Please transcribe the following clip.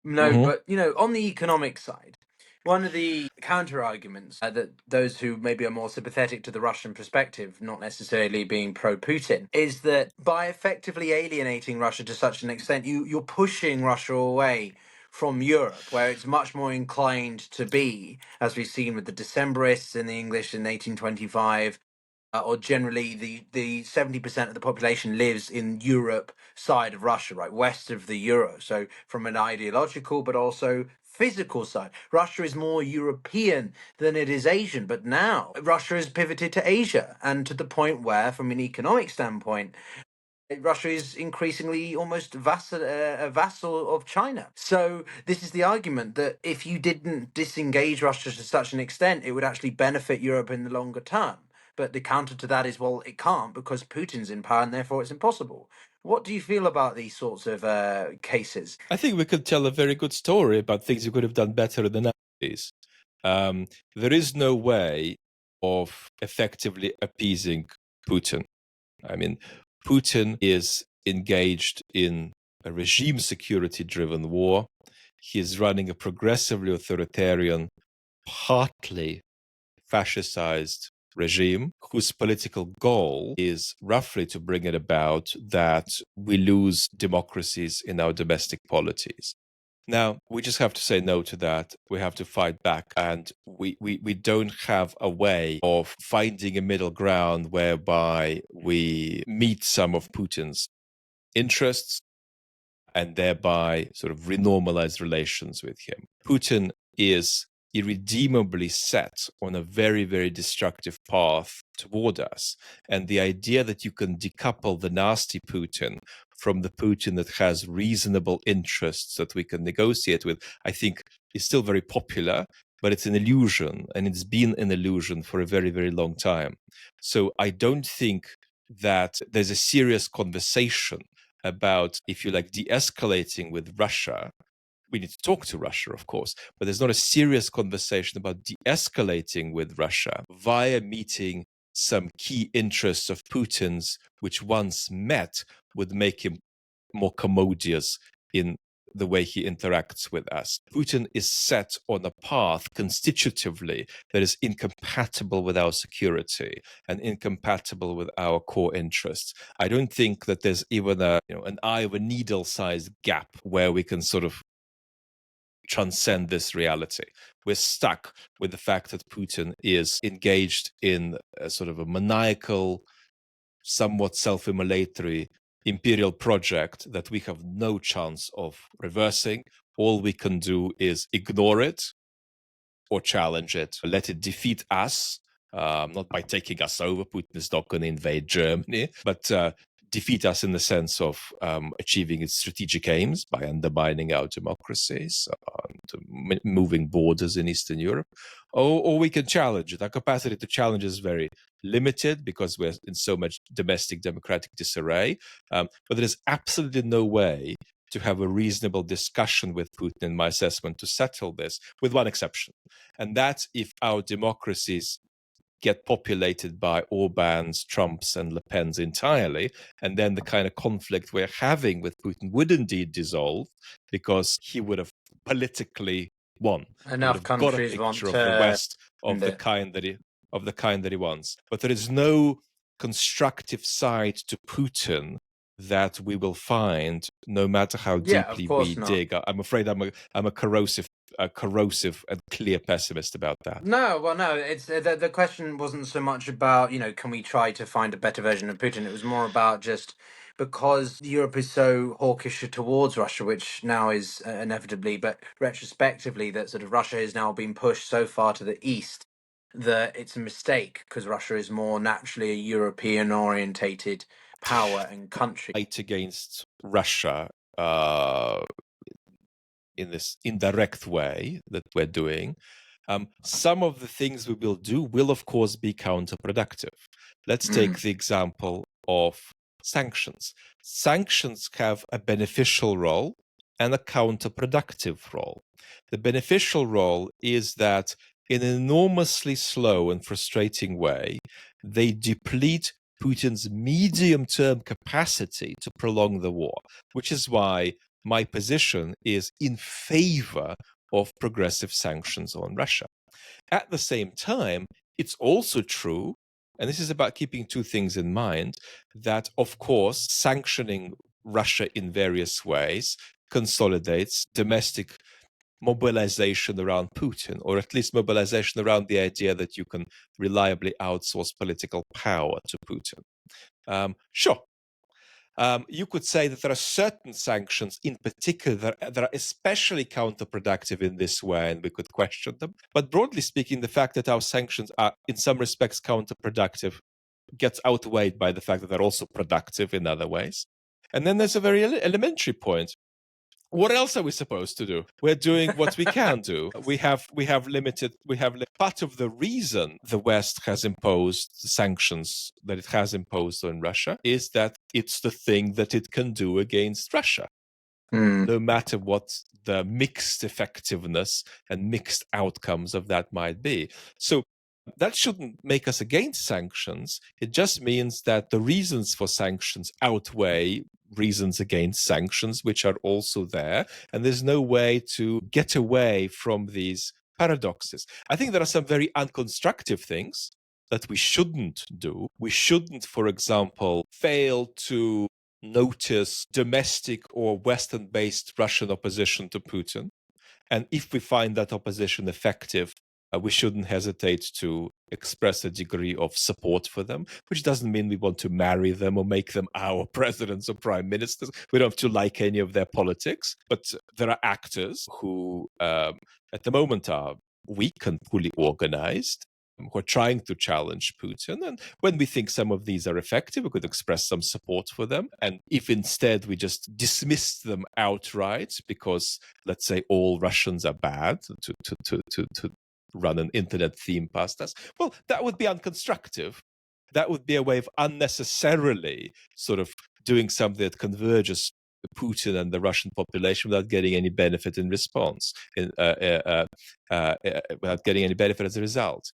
No, but on the economic side, one of the counter arguments that those who maybe are more sympathetic to the Russian perspective, not necessarily being pro-Putin, is that by effectively alienating Russia to such an extent, you're pushing Russia away from Europe, where it's much more inclined to be, as we've seen with the Decembrists in the English in 1825, or generally the 70% of the population lives in Europe side of Russia, right, west of the euro. So from an ideological but also physical side, Russia is more European than it is Asian. But now Russia has pivoted to Asia, and to the point where, from an economic standpoint, Russia is increasingly almost a vassal of China. So this is the argument that if you didn't disengage Russia to such an extent, it would actually benefit Europe in the longer term. But the counter to that is, well, it can't because Putin's in power and therefore it's impossible. What do you feel about these sorts of cases? I think we could tell a very good story about things you could have done better in the 90s. There is no way of effectively appeasing Putin. I mean, Putin is engaged in a regime security-driven war. He is running a progressively authoritarian, partly fascistized regime whose political goal is roughly to bring it about that we lose democracies in our domestic polities. Now, we just have to say no to that. We have to fight back. And we don't have a way of finding a middle ground whereby we meet some of Putin's interests and thereby sort of renormalize relations with him. Putin is irredeemably set on a very, very destructive path toward us. And the idea that you can decouple the nasty Putin from the Putin that has reasonable interests that we can negotiate with, I think is still very popular, but it's an illusion, and it's been an illusion for a very, very long time. So I don't think that there's a serious conversation about, if you like, de-escalating with Russia. We need to talk to Russia, of course, but there's not a serious conversation about de-escalating with Russia via meeting some key interests of Putin's, which once met would make him more commodious in the way he interacts with us. Putin is set on a path constitutively that is incompatible with our security and incompatible with our core interests. I don't think that there's even an eye of a needle-sized gap where we can sort of transcend this reality. We're stuck with the fact that Putin is engaged in a sort of a maniacal, somewhat self-immolatory imperial project that we have no chance of reversing. All we can do is ignore it or challenge it, let it defeat us, not by taking us over. Putin is not going to invade Germany, but defeat us in the sense of achieving its strategic aims by undermining our democracies, moving borders in Eastern Europe, or we can challenge it. Our capacity to challenge is very limited because we're in so much domestic democratic disarray, but there is absolutely no way to have a reasonable discussion with Putin, in my assessment, to settle this, with one exception. And that's if our democracies get populated by Orbán's, Trump's, and Le Pen's entirely, and then the kind of conflict we're having with Putin would indeed dissolve because he would have politically won. Enough countries want to of the West of the kind that he wants. But there is no constructive side to Putin that we will find, no matter how deeply we dig. I'm afraid I'm a corrosive and clear pessimist about that. No, well, no. It's the question wasn't so much about can we try to find a better version of Putin. It was more about just because Europe is so hawkish towards Russia, which now is inevitably, but retrospectively, that sort of Russia has now been pushed so far to the east that it's a mistake because Russia is more naturally a European orientated power and country. Fight against Russia in this indirect way that we're doing, some of the things we will do will, of course, be counterproductive. Let's take the example of sanctions. Sanctions have a beneficial role and a counterproductive role. The beneficial role is that in an enormously slow and frustrating way, they deplete Putin's medium-term capacity to prolong the war, which is why my position is in favor of progressive sanctions on Russia. At the same time, it's also true, and this is about keeping two things in mind, that of course sanctioning Russia in various ways consolidates domestic mobilization around Putin, or at least mobilization around the idea that you can reliably outsource political power to Putin. Sure. You could say that there are certain sanctions in particular that are especially counterproductive in this way, and we could question them. But broadly speaking, the fact that our sanctions are in some respects counterproductive gets outweighed by the fact that they're also productive in other ways. And then there's a very elementary point. What else are we supposed to do? We're doing what we can do. We have part of the reason the West has imposed the sanctions that it has imposed on Russia is that it's the thing that it can do against Russia. No matter what the mixed effectiveness and mixed outcomes of that might be. So that shouldn't make us against sanctions. It just means that the reasons for sanctions outweigh reasons against sanctions, which are also there. And there's no way to get away from these paradoxes. I think there are some very unconstructive things that we shouldn't do. We shouldn't, for example, fail to notice domestic or Western-based Russian opposition to Putin. And if we find that opposition effective, we shouldn't hesitate to express a degree of support for them, which doesn't mean we want to marry them or make them our presidents or prime ministers. We don't have to like any of their politics, but there are actors who at the moment are weak and poorly organized, who are trying to challenge Putin. And when we think some of these are effective, we could express some support for them. And if instead we just dismiss them outright because, let's say, all Russians are bad to run an internet theme past us, well, that would be unconstructive. That would be a way of unnecessarily sort of doing something that converges Putin and the Russian population without getting any benefit in response, without getting any benefit as a result.